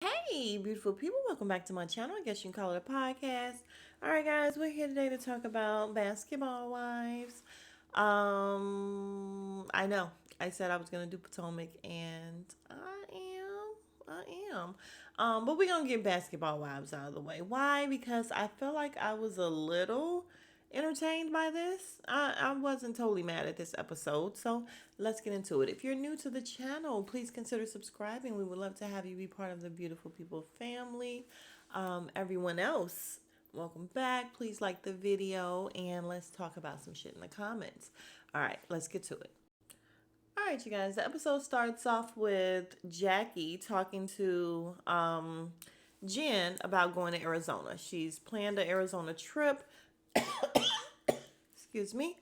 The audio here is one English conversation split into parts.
Hey, beautiful people, welcome back to my channel. I guess you can call it a podcast. All right, guys, we're here today to talk about Basketball Wives. I know I said I was gonna do Potomac, and I am. But we're gonna get Basketball Wives out of the way. Why? Because I feel like I was a little entertained by this. I wasn't totally mad at this episode, so let's get into it. If you're new to the channel, please consider subscribing. We would love to have you be part of the beautiful people family. Everyone else, welcome back. Please like the video and let's talk about some shit in the comments. All right, let's get to it. All right, you guys. The episode starts off with Jackie talking to Jen about going to Arizona. She's planned an Arizona trip. Excuse me.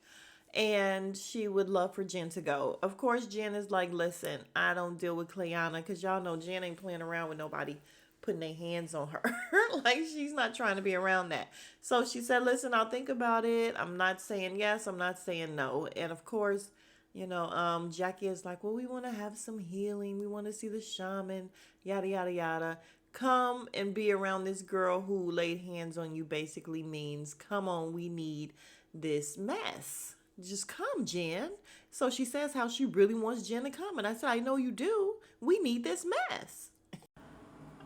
And she would love for Jen to go. Of course, Jen is like, listen, I don't deal with Clayana because y'all know Jen ain't playing around with nobody putting their hands on her. Like, she's not trying to be around that. So she said, listen, I'll think about it. I'm not saying yes, I'm not saying no. And of course, Jackie is like, well, we want to have some healing. We want to see the shaman, yada, yada, yada. Come and be around this girl who laid hands on you basically means, come on, we need this mess. Just come, Jen. So she says how she really wants Jen to come. And I said, I know you do. We need this mess.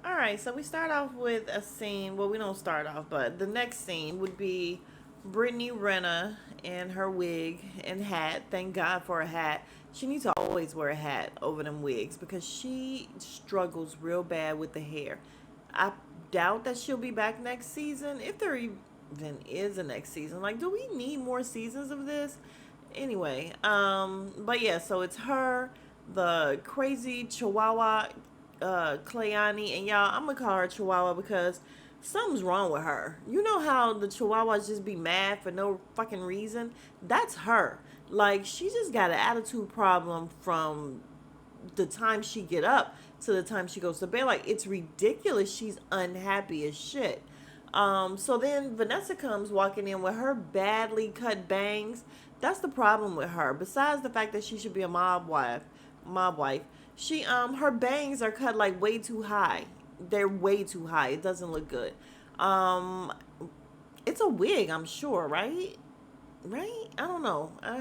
All right, so we start off with a scene. Well, we don't start off, but the next scene would be Brittany Renner and her wig and hat. Thank God for a hat. She needs to always wear a hat over them wigs because she struggles real bad with the hair. I doubt that she'll be back next season, if there even is a next season. Like, do we need more seasons of this? Anyway, but yeah, so it's her, the crazy Chihuahua, Clayani, and y'all, I'm gonna call her Chihuahua because something's wrong with her. You know how the Chihuahuas just be mad for no fucking reason? That's her. Like, she just got an attitude problem from the time she get up to the time she goes to bed. Like, it's ridiculous. She's unhappy as shit. So then Vanessa comes walking in with her badly cut bangs. That's the problem with her. Besides the fact that she should be a mob wife, she her bangs are cut like way too high. They're way too high. It doesn't look good. Um, it's a wig, I'm sure, right? Right? I don't know. I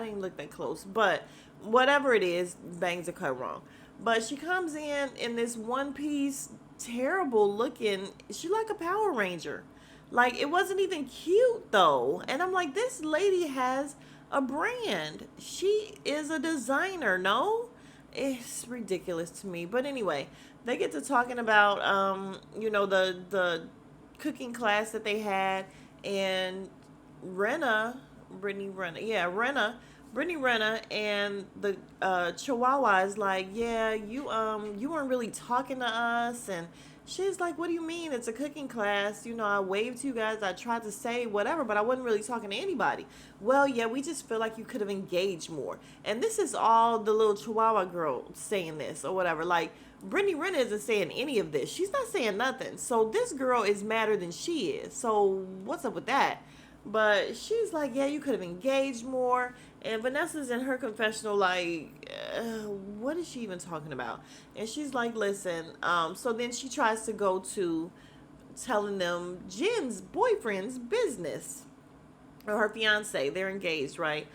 didn't look that close, but whatever it is, bangs are cut wrong. But she comes in this one piece, terrible looking. She like a Power Ranger. Like, it wasn't even cute though. And I'm like, this lady has a brand. She is a designer, no? It's ridiculous to me. But anyway, they get to talking about the cooking class that they had, and Renna, Brittany Renna, yeah, Brittany Renna, and the Chihuahua is like, yeah, you weren't really talking to us, and she's like, what do you mean? It's a cooking class. I waved to you guys. I tried to say whatever, but I wasn't really talking to anybody. Well, yeah, we just feel like you could have engaged more. And this is all the little Chihuahua girl saying this or whatever. Like, Brittany Renner isn't saying any of this. She's not saying nothing. So this girl is madder than she is. So what's up with that? But she's like, yeah, you could have engaged more. And Vanessa's in her confessional, like, what is she even talking about? And she's like, listen. So then she tries to go to telling them Jen's boyfriend's business, or her fiance. They're engaged, right?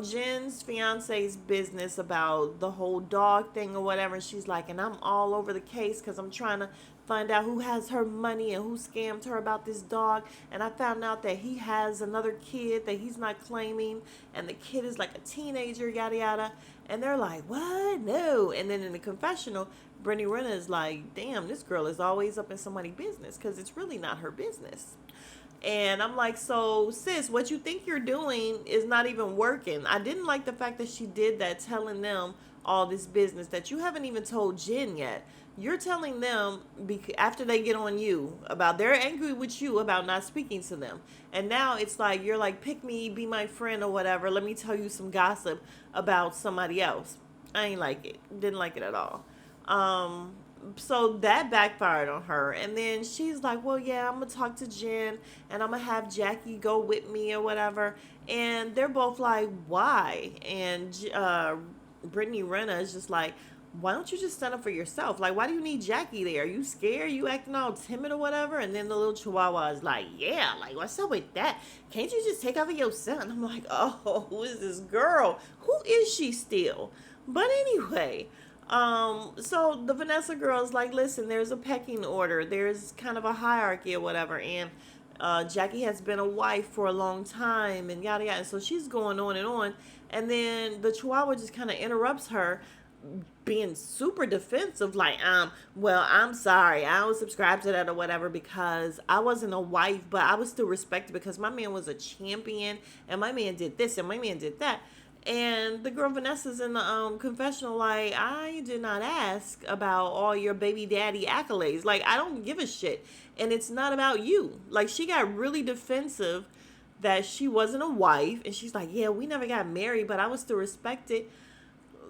Jen's fiance's business about the whole dog thing or whatever. And she's like, and I'm all over the case because I'm trying to find out who has her money and who scammed her about this dog. And I found out that he has another kid that he's not claiming, and the kid is like a teenager, yada yada. And they're like, what? No. And then in the confessional, Brittany Renner is like, damn, this girl is always up in somebody's business because it's really not her business. And I'm like, so sis, what you think you're doing is not even working. I didn't like the fact that she did that, telling them all this business that you haven't even told Jen yet. You're telling them after they get on you about they're angry with you about not speaking to them. And now it's like you're like, pick me, be my friend or whatever. Let me tell you some gossip about somebody else. I ain't like it. Didn't like it at all. Um, so that backfired on her, and then she's like, well, yeah, I'm gonna talk to Jen and I'm gonna have Jackie go with me or whatever. And they're both like, why? And Brittany Renner is just like, why don't you just stand up for yourself? Like, why do you need Jackie there? Are you scared? You acting all timid or whatever? And then the little chihuahua is like, yeah, like, what's up with that? Can't you just take over yourself? And I'm like, oh, who is this girl? Who is she still? But anyway, so the Vanessa girl is like, listen, there's a pecking order. There's kind of a hierarchy or whatever. And Jackie has been a wife for a long time and yada yada. And so she's going on and on. And then the chihuahua just kind of interrupts her, being super defensive, like, well, I'm sorry, I don't subscribe to that or whatever, because I wasn't a wife, but I was still respected because my man was a champion and my man did this and my man did that. And the girl Vanessa's in the confessional, like, I did not ask about all your baby daddy accolades. Like, I don't give a shit. And it's not about you. Like, she got really defensive that she wasn't a wife. And she's like, yeah, we never got married, but I was still respected.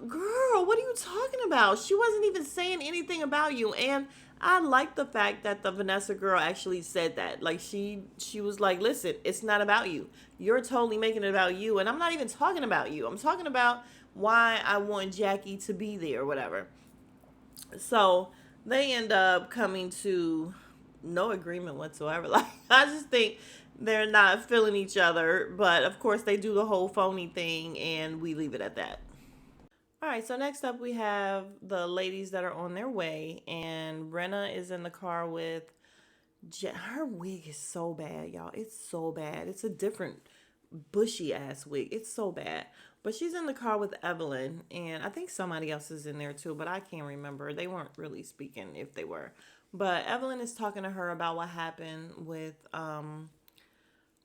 Girl, what are you talking about? She wasn't even saying anything about you. And I like the fact that the Vanessa girl actually said that. Like, she was like, listen, it's not about you. You're totally making it about you. And I'm not even talking about you. I'm talking about why I want Jackie to be there or whatever. So they end up coming to no agreement whatsoever. Like, I just think they're not feeling each other. But of course, they do the whole phony thing, and we leave it at that. All right, so next up we have the ladies that are on their way, and Brenna is in the car with her wig is so bad, y'all. It's so bad. It's a different bushy ass wig. It's so bad. But she's in the car with Evelyn, and I think somebody else is in there too, but I can't remember. They weren't really speaking if they were. But Evelyn is talking to her about what happened with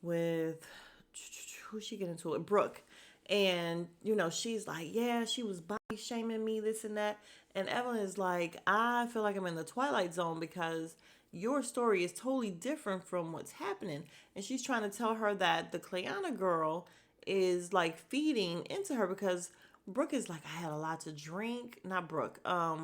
who she get into it, Brooke. And she's like, yeah, she was body shaming me, this and that. And Evelyn is like, I feel like I'm in the twilight zone because your story is totally different from what's happening. And she's trying to tell her that the Clayana girl is like feeding into her, because Brooke is like, I had a lot to drink. Not Brooke.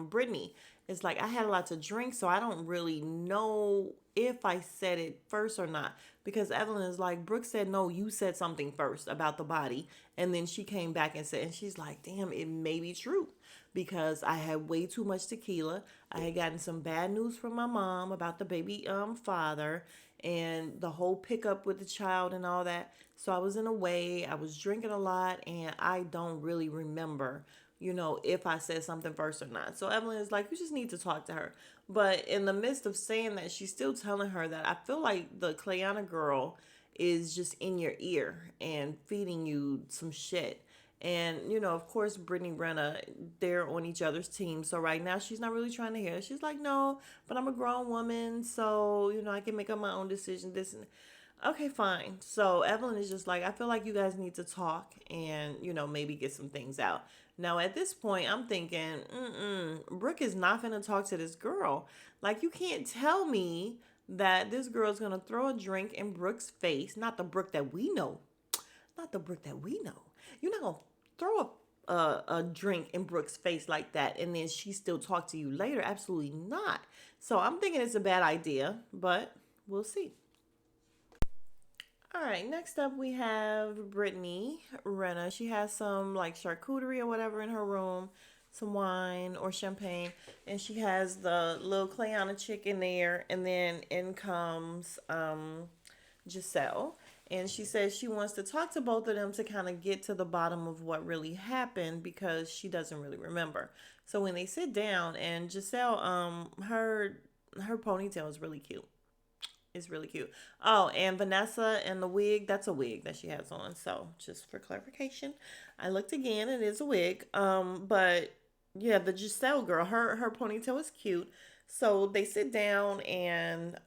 Brittany is like, I had a lot to drink, so I don't really know if I said it first or not. Because Evelyn is like, Brooke said, no, you said something first about the body. And then she came back and said, and she's like, damn, it may be true. Because I had way too much tequila. I had gotten some bad news from my mom about the baby father and the whole pickup with the child and all that. So I was in a way, I was drinking a lot, and I don't really remember, if I said something first or not. So Evelyn is like, you just need to talk to her. But in the midst of saying that, she's still telling her that I feel like the Clayana girl is just in your ear and feeding you some shit. And, of course, Brittany Renna, they're on each other's team. So right now, she's not really trying to hear it. She's like, no, but I'm a grown woman. So, I can make up my own decision. This and okay, fine. So Evelyn is just like, I feel like you guys need to talk and, maybe get some things out. Now, at this point, I'm thinking, Brooke is not going to talk to this girl. Like, you can't tell me that this girl's going to throw a drink in Brooke's face. Not the Brooke that we know. Not the Brooke that we know. You're not going to throw a drink in Brooke's face like that and then she still talk to you later. Absolutely not. So I'm thinking it's a bad idea, but we'll see. All right, next up we have Brittany Renna. She has some like charcuterie or whatever in her room, some wine or champagne, and she has the little Clayana chick in there, and then in comes Giselle. And she says she wants to talk to both of them to kind of get to the bottom of what really happened because she doesn't really remember. So when they sit down, and Giselle, her ponytail is really cute. It's really cute. Oh, and Vanessa and the wig, that's a wig that she has on. So just for clarification, I looked again, it is a wig. But yeah, the Giselle girl, her ponytail is cute. So they sit down, and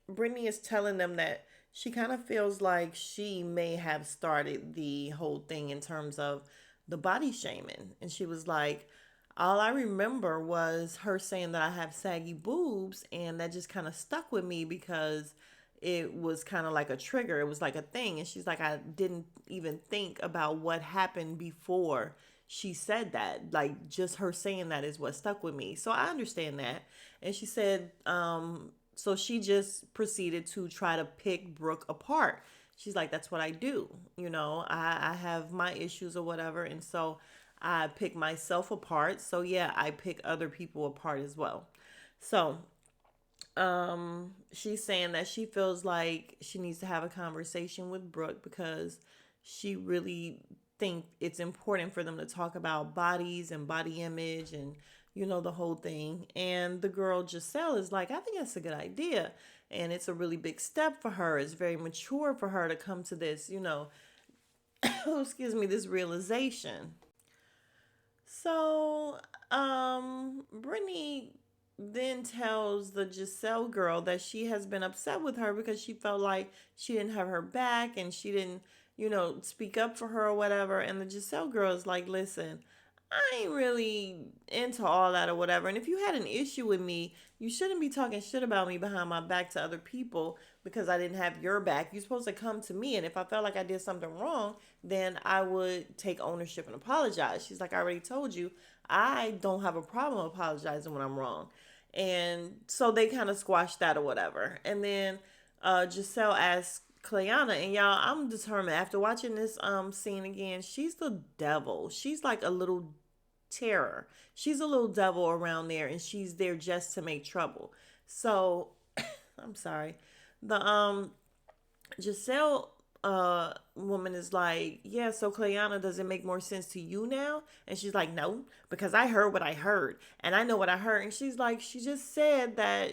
Brittany is telling them that she kind of feels like she may have started the whole thing in terms of the body shaming. And she was like, all I remember was her saying that I have saggy boobs, and that just kind of stuck with me because it was kind of like a trigger. It was like a thing. And she's like, I didn't even think about what happened before she said that. Like, just her saying that is what stuck with me. So I understand that. And she said, so she just proceeded to try to pick Brooke apart. She's like, that's what I do. I have my issues or whatever. And so I pick myself apart. So yeah, I pick other people apart as well. So she's saying that she feels like she needs to have a conversation with Brooke because she really think it's important for them to talk about bodies and body image and the whole thing. And the girl Giselle is like, I think that's a good idea, and it's a really big step for her. It's very mature for her to come to this, excuse me, this realization. So, Brittany then tells the Giselle girl that she has been upset with her because she felt like she didn't have her back and she didn't, speak up for her or whatever. And the Giselle girl is like, listen, I ain't really into all that or whatever. And if you had an issue with me, you shouldn't be talking shit about me behind my back to other people because I didn't have your back. You're supposed to come to me. And if I felt like I did something wrong, then I would take ownership and apologize. She's like, I already told you, I don't have a problem apologizing when I'm wrong. And so they kind of squashed that or whatever. And then Giselle asked Cleanna, and y'all, I'm determined after watching this scene again, she's the devil. She's like a little terror. She's a little devil around there, and she's there just to make trouble. So I'm sorry. The Giselle woman is like, yeah, so Cleanna, does it make more sense to you now? And she's like, no, because I heard what I heard and I know what I heard. And she's like, she just said that,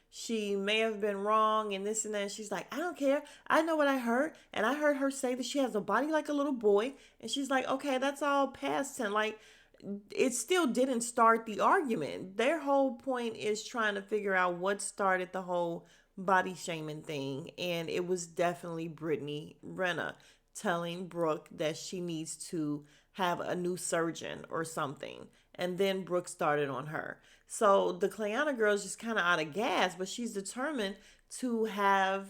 she may have been wrong and this and that. And she's like, I don't care. I know what I heard. And I heard her say that she has a body like a little boy. And she's like, okay, that's all past tense. Like, it still didn't start the argument. Their whole point is trying to figure out what started the whole body shaming thing. And it was definitely Brittany Renner telling Brooke that she needs to have a new surgeon or something. And then Brooke started on her. So the Cleanna girl is just kind of out of gas, but she's determined to have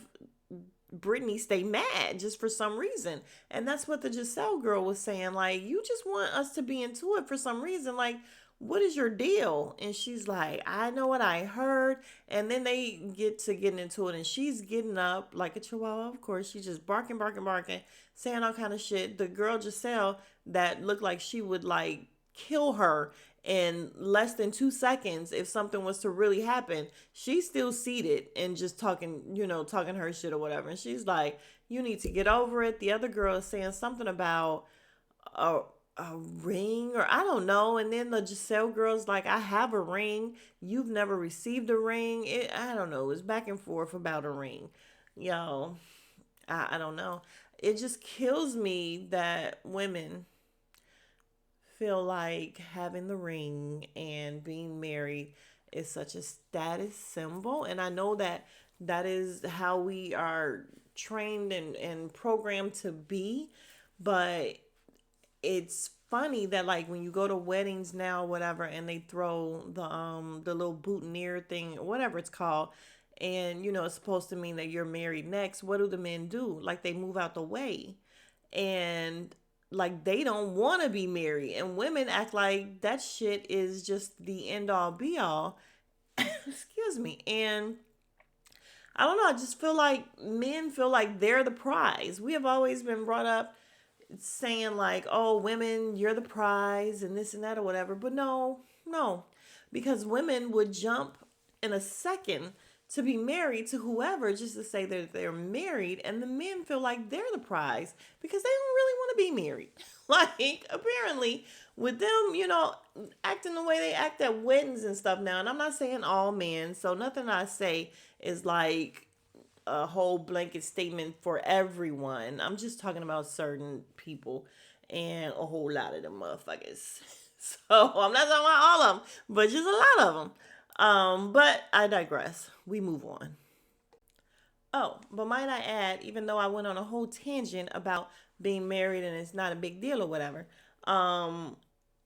Brittany stay mad just for some reason. And that's what the Giselle girl was saying. Like, you just want us to be into it for some reason. Like, what is your deal? And she's like, I know what I heard. And then they get to getting into it, and she's getting up like a chihuahua, of course. She's just barking, barking, barking, saying all kind of shit. The girl Giselle that looked like she would like kill her in less than 2 seconds if something was to really happen, she's still seated and just talking, talking her shit or whatever. And she's like, you need to get over it. The other girl is saying something about a, a ring or I don't know. And then the Giselle girl's like, I have a ring. You've never received a ring. I don't know. It's back and forth about a ring. Yo, I don't know. It just kills me that women feel like having the ring and being married is such a status symbol. And I know that that is how we are trained and programmed to be. But it's funny that like when you go to weddings now, whatever, and they throw the little boutonniere thing, whatever it's called, and it's supposed to mean that you're married next. What do the men do? Like they move out the way. And like they don't want to be married, and women act like that shit is just the end all be all. Excuse me. And I don't know, I just feel like men feel like they're the prize. We have always been brought up saying like, oh, women, you're the prize and this and that or whatever. But no, no, because women would jump in a second to be married to whoever just to say that they're married, and the men feel like they're the prize because they don't really want to be married. Like apparently with them, acting the way they act at weddings and stuff now. And I'm not saying all men, so nothing I say is like a whole blanket statement for everyone. I'm just talking about certain people and a whole lot of them motherfuckers. So I'm not talking about all of them, but just a lot of them. But I digress. We move on. Oh, but might I add, even though I went on a whole tangent about being married and it's not a big deal or whatever, um,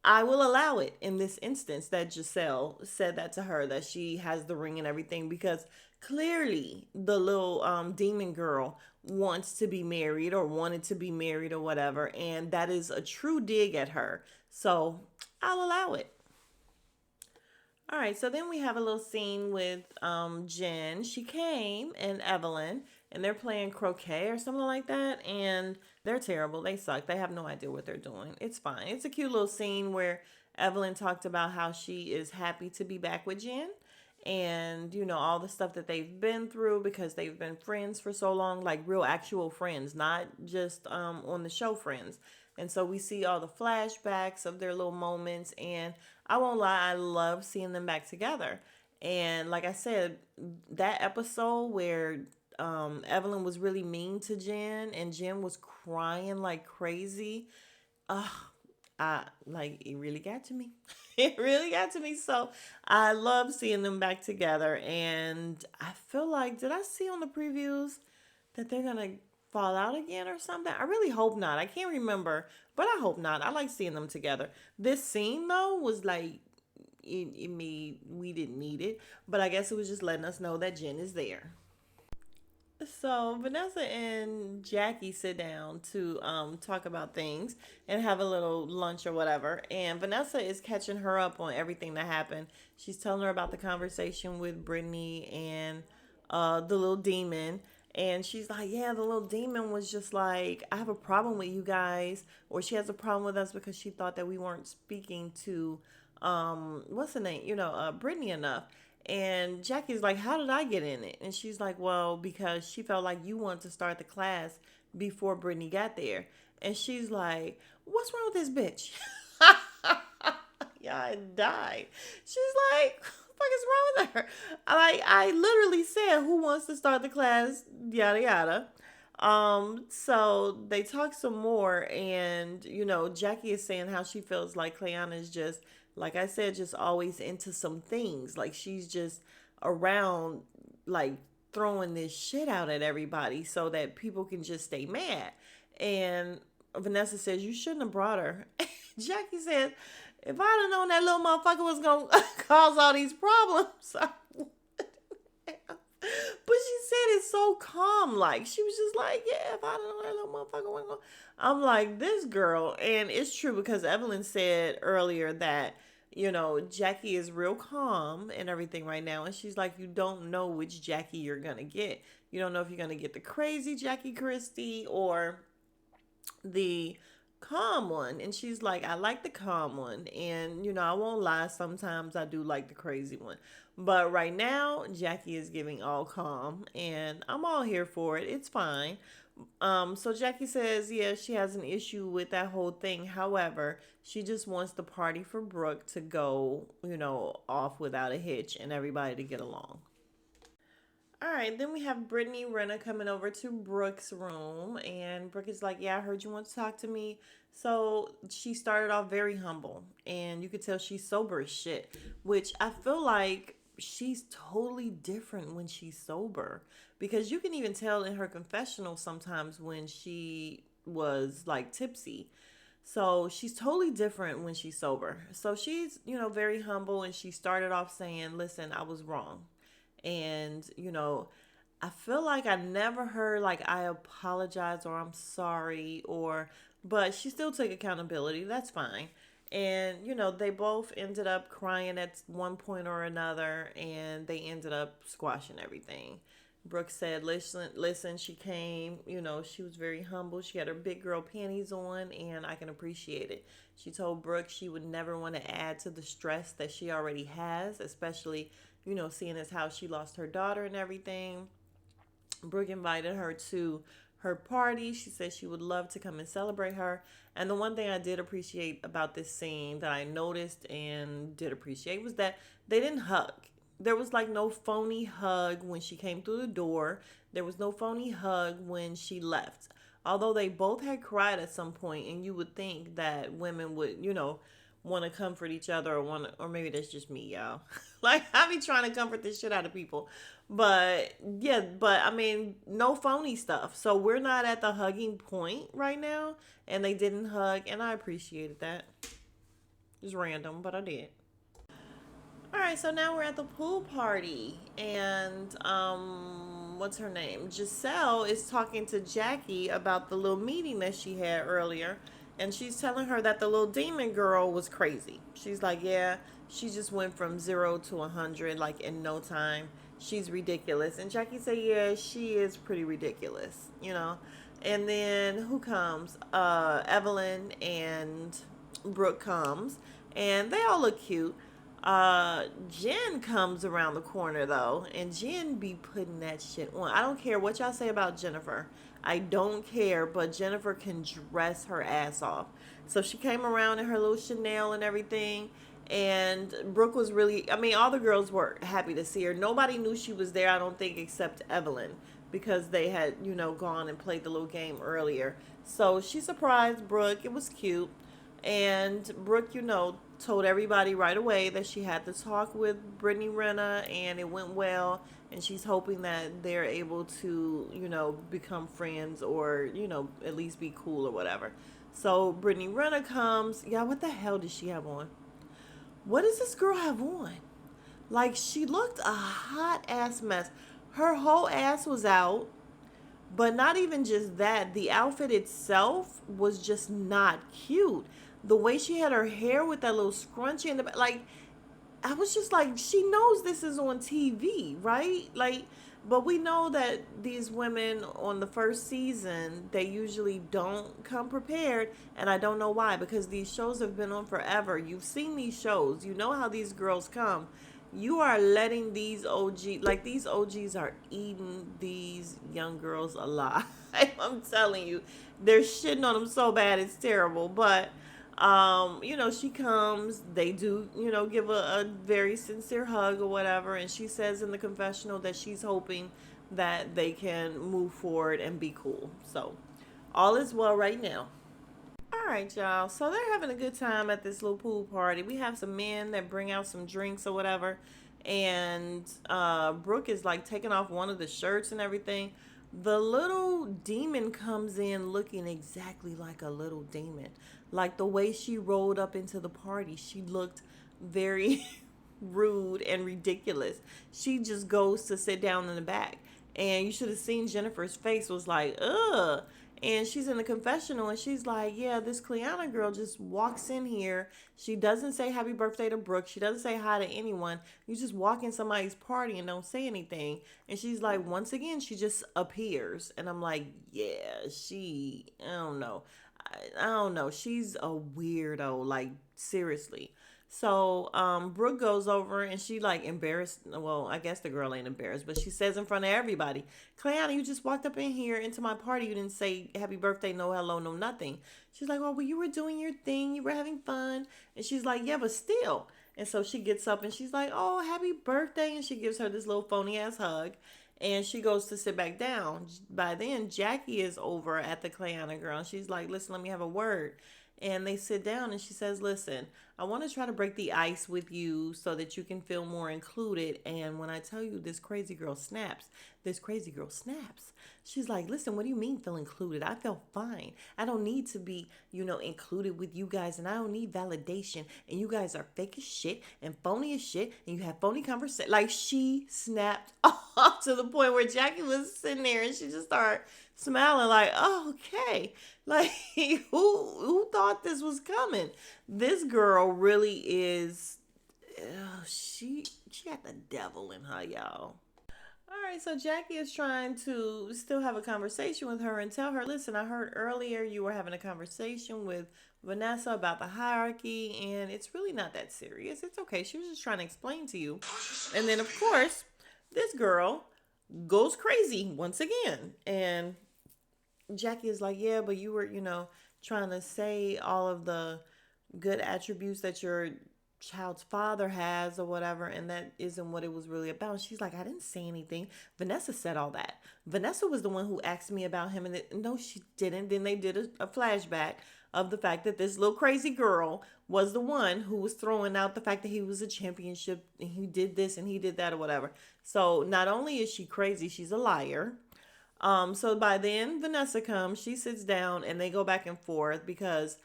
I will allow it in this instance that Giselle said that to her, that she has the ring and everything, because clearly the little demon girl wants to be married or wanted to be married or whatever, and that is a true dig at her. So I'll allow it. All right, so then we have a little scene with Jen. She came and Evelyn, and they're playing croquet or something like that, and they're terrible. They suck. They have no idea what they're doing. It's fine. It's a cute little scene where Evelyn talked about how she is happy to be back with Jen, and all the stuff that they've been through because they've been friends for so long, like real actual friends, not just on the show friends. And so we see all the flashbacks of their little moments, and I won't lie, I love seeing them back together. And like I said, that episode where Evelyn was really mean to Jen and Jen was crying like crazy, I like it really got to me. It really got to me. So I love seeing them back together, and I feel like, did I see on the previews that they're gonna fall out again or something? I really hope not. I can't remember, but I hope not. I like seeing them together. This scene though was like it made we didn't need it, but I guess it was just letting us know that Jen is there. So Vanessa and Jackie sit down to talk about things and have a little lunch or whatever. And Vanessa is catching her up on everything that happened. She's telling her about the conversation with Brittany and the little demon. And she's like, yeah, the little demon was just like, I have a problem with you guys. Or she has a problem with us because she thought that we weren't speaking to, what's the name? Brittany enough. And Jackie's like, how did I get in it? And she's like, well, because she felt like you wanted to start the class before Brittany got there. And she's like, what's wrong with this bitch? Yeah, I died. She's like, what the fuck is wrong with her? I literally said, who wants to start the class? Yada yada. So they talk some more, and Jackie is saying how she feels like Cleanna is just, like I said, just always into some things. Like she's just around, like throwing this shit out at everybody so that people can just stay mad. And Vanessa says, you shouldn't have brought her. Jackie says, if I'd have known that little motherfucker was going to cause all these problems, I would have. But she said it so calm, like she was just like, yeah, if I don't know that little motherfucker wasn't going. I'm like, this girl. And it's true because Evelyn said earlier that Jackie is real calm and everything right now, and she's like, you don't know which Jackie you're gonna get. You don't know if you're gonna get the crazy Jackie Christie or the calm one. And she's like, I like the calm one, and I won't lie, sometimes I do like the crazy one, but right now Jackie is giving all calm, and I'm all here for it. It's fine. So Jackie says, yeah, she has an issue with that whole thing. However, she just wants the party for Brooke to go, off without a hitch and everybody to get along. All right, then we have Brittany Renna coming over to Brooke's room, and Brooke is like, yeah, I heard you want to talk to me. So she started off very humble, and you could tell she's sober as shit, which I feel like she's totally different when she's sober, because you can even tell in her confessional sometimes when she was like tipsy. So she's totally different when she's sober. So she's, very humble, and she started off saying, listen, I was wrong. And, I feel like I never heard like I apologize or I'm sorry, but she still took accountability. That's fine. And, they both ended up crying at one point or another, and they ended up squashing everything. Brooke said, listen, she came, she was very humble. She had her big girl panties on, and I can appreciate it. She told Brooke she would never want to add to the stress that she already has, especially, seeing as how she lost her daughter and everything. Brooke invited her to her party. She said she would love to come and celebrate her. And the one thing I did appreciate about this scene that I noticed and did appreciate was that they didn't hug. There was like no phony hug when she came through the door. There was no phony hug when she left. Although they both had cried at some point, and you would think that women would, want to comfort each other, or maybe that's just me, y'all. Like I be trying to comfort this shit out of people. But yeah, but I mean, no phony stuff. So we're not at the hugging point right now, and they didn't hug, and I appreciated that. Just random, but I did. All right, so now we're at the pool party, and what's her name? Giselle is talking to Jackie about the little meeting that she had earlier, and she's telling her that the little demon girl was crazy. She's like, yeah, she just went from 0 to 100 like in no time. she's ridiculous. And Jackie said, yeah, she is pretty ridiculous. And then who comes? Evelyn and Brooke comes, and they all look cute. Jen comes around the corner though, and Jen be putting that shit on. I don't care what y'all say about Jennifer. I don't care, but Jennifer can dress her ass off. So she came around in her little Chanel and everything. And Brooke was really, I mean, all the girls were happy to see her. Nobody knew she was there, I don't think, except Evelyn, because they had, gone and played the little game earlier. So she surprised Brooke. It was cute. And Brooke, told everybody right away that she had to talk with Brittany Renner and it went well. And she's hoping that they're able to, become friends or, at least be cool or whatever. So Brittany Renner comes. Yeah, what the hell does she have on? What does this girl have on? Like, she looked a hot ass mess. Her whole ass was out. But not even just that, the outfit itself was just not cute. The way she had her hair with that little scrunchie in the back, like, I was just like, she knows this is on TV, right? Like, but we know that these women on the first season, they usually don't come prepared. And I don't know why, because these shows have been on forever. You've seen these shows. You know how these girls come. You are letting these like these OGs are eating these young girls alive. I'm telling you, they're shitting on them so bad, it's terrible. But she comes, they do, give a very sincere hug or whatever, and she says in the confessional that she's hoping that they can move forward and be cool. So all is well right now. All right, y'all. So they're having a good time at this little pool party. We have some men that bring out some drinks or whatever. And Brooke is like taking off one of the shirts and everything. The little demon comes in looking exactly like a little demon. Like the way she rolled up into the party, she looked very rude and ridiculous. She just goes to sit down in the back. And you should have seen Jennifer's face was like, ugh. And she's in the confessional and she's like, yeah, this Cleanna girl just walks in here. She doesn't say happy birthday to Brooke. She doesn't say hi to anyone. You just walk in somebody's party and don't say anything. And she's like, once again, she just appears. And I'm like, yeah, I don't know. I don't know. She's a weirdo, like, seriously. So Brooke goes over and she like embarrassed. Well, I guess the girl ain't embarrassed, but she says in front of everybody, Cleanna, you just walked up in here into my party. You didn't say happy birthday, no hello, no nothing. She's like, well, you were doing your thing. You were having fun. And she's like, yeah, but still. And so she gets up and she's like, oh, happy birthday. And she gives her this little phony ass hug. And she goes to sit back down. By then, Jackie is over at the Cleanna girl. And she's like, listen, let me have a word. And they sit down and she says, listen, I want to try to break the ice with you so that you can feel more included. And when I tell you this crazy girl snaps, this crazy girl snaps. She's like, listen, what do you mean feel included? I feel fine. I don't need to be, included with you guys. And I don't need validation. And you guys are fake as shit and phony as shit. And you have phony conversation. Like she snapped off to the point where Jackie was sitting there and she just started smiling like, oh, okay. Like who thought this was coming? This girl really is she got the devil in her, y'all. All right, so Jackie is trying to still have a conversation with her and tell her, listen, I heard earlier you were having a conversation with Vanessa about the hierarchy, and it's really not that serious. It's okay. She was just trying to explain to you. And then, of course, this girl goes crazy once again. And Jackie is like, yeah, but you were, trying to say all of the good attributes that your child's father has or whatever, and that isn't what it was really about. She's like, I didn't say anything. Vanessa said all that. Vanessa was the one who asked me about him, and no, she didn't. Then they did a flashback of the fact that this little crazy girl was the one who was throwing out the fact that he was a championship and he did this and he did that or whatever. So not only is she crazy, she's a liar. So by then Vanessa comes, she sits down and they go back and forth because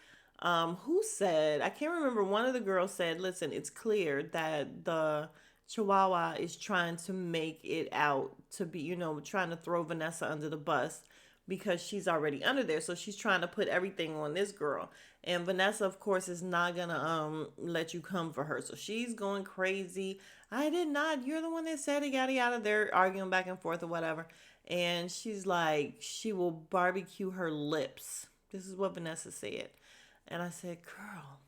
who said, I can't remember, one of the girls said, listen, it's clear that the Chihuahua is trying to make it out to be, trying to throw Vanessa under the bus because she's already under there. So she's trying to put everything on this girl. And Vanessa, of course, is not gonna let you come for her. So she's going crazy. I did not. You're the one that said it, yada yada. They're arguing back and forth or whatever. And she's like, she will barbecue her lips. This is what Vanessa said. And I said, girl,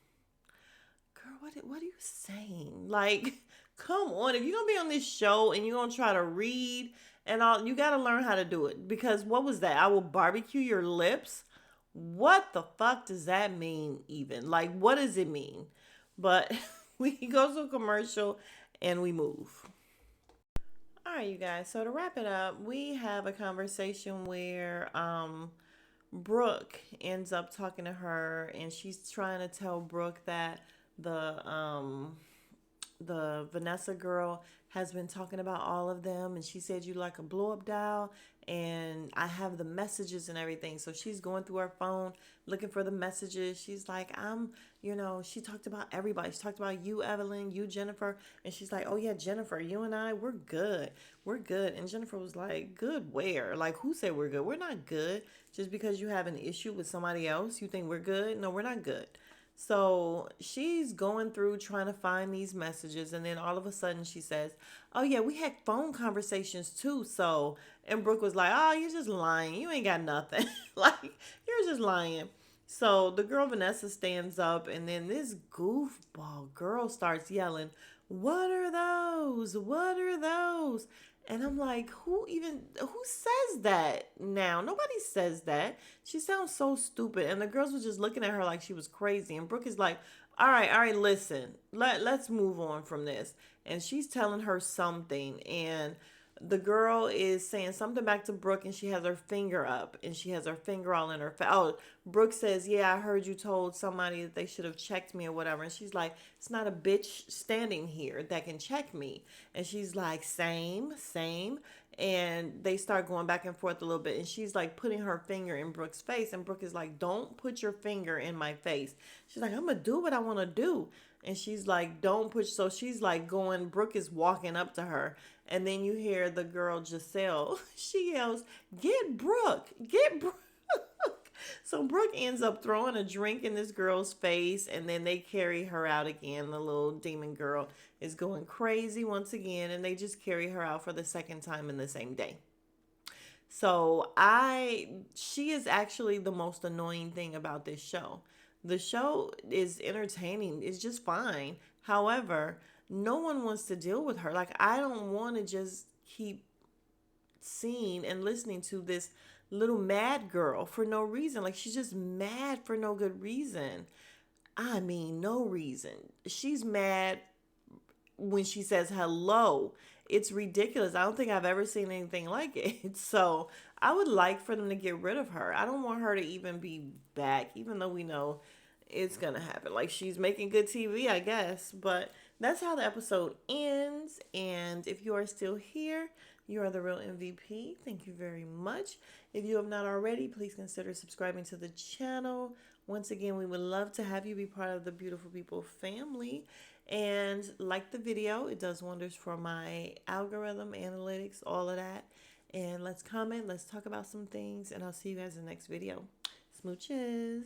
what are you saying? Like, come on. If you're gonna be on this show and you're gonna try to read and all, you gotta learn how to do it. Because what was that? I will barbecue your lips. What the fuck does that mean even? Like, what does it mean? But we go to a commercial and we move. All right, you guys. So to wrap it up, we have a conversation where Brooke ends up talking to her, and she's trying to tell Brooke that the Vanessa girl has been talking about all of them, and she said you like a blow up doll, and I have the messages and everything. So she's going through her phone looking for the messages. She's like, she talked about everybody. She talked about you, Evelyn, you, Jennifer, and she's like, oh yeah, Jennifer, you and I, we're good. We're good. And Jennifer was like, good where? Like, who said we're good? We're not good. Just because you have an issue with somebody else, you think we're good? No, we're not good. So she's going through trying to find these messages, and then all of a sudden she says, oh yeah, we had phone conversations too. So, and Brooke was like, oh, you're just lying. You ain't got nothing. Like, you're just lying. So the girl Vanessa stands up, and then this goofball girl starts yelling, what are those? What are those? And I'm like, who says that now? Nobody says that. She sounds so stupid. And the girls were just looking at her like she was crazy. And Brooke is like, all right, listen. Let's move on from this. And she's telling her something. And the girl is saying something back to Brooke, and she has her finger up, and she has her finger all in her face. Oh, Brooke says, yeah, I heard you told somebody that they should have checked me or whatever. And she's like, it's not a bitch standing here that can check me. And she's like, same. And they start going back and forth a little bit, and she's like putting her finger in Brooke's face, and Brooke is like, don't put your finger in my face. She's like, I'm gonna do what I want to do. And she's like, don't push. So she's like going, Brooke is walking up to her, and then you hear the girl Giselle, she yells, get Brooke, get Brooke. So Brooke ends up throwing a drink in this girl's face, and then they carry her out again. The little demon girl is going crazy once again, and they just carry her out for the second time in the same day. So she is actually the most annoying thing about this show. The show is entertaining. It's just fine. However, no one wants to deal with her. Like, I don't want to just keep seeing and listening to this little mad girl for no reason. Like, she's just mad for no good reason. I mean, no reason. She's mad when she says hello. It's ridiculous. I don't think I've ever seen anything like it. So I would like for them to get rid of her. I don't want her to even be back, even though we know it's going to happen. Like, she's making good TV, I guess. But that's how the episode ends. And if you are still here, you are the real MVP. Thank you very much. If you have not already, please consider subscribing to the channel. Once again, we would love to have you be part of the Beautiful People family. And like the video, it does wonders for my algorithm, analytics, all of that. And let's comment, let's talk about some things, and I'll see you guys in the next video. Smooches.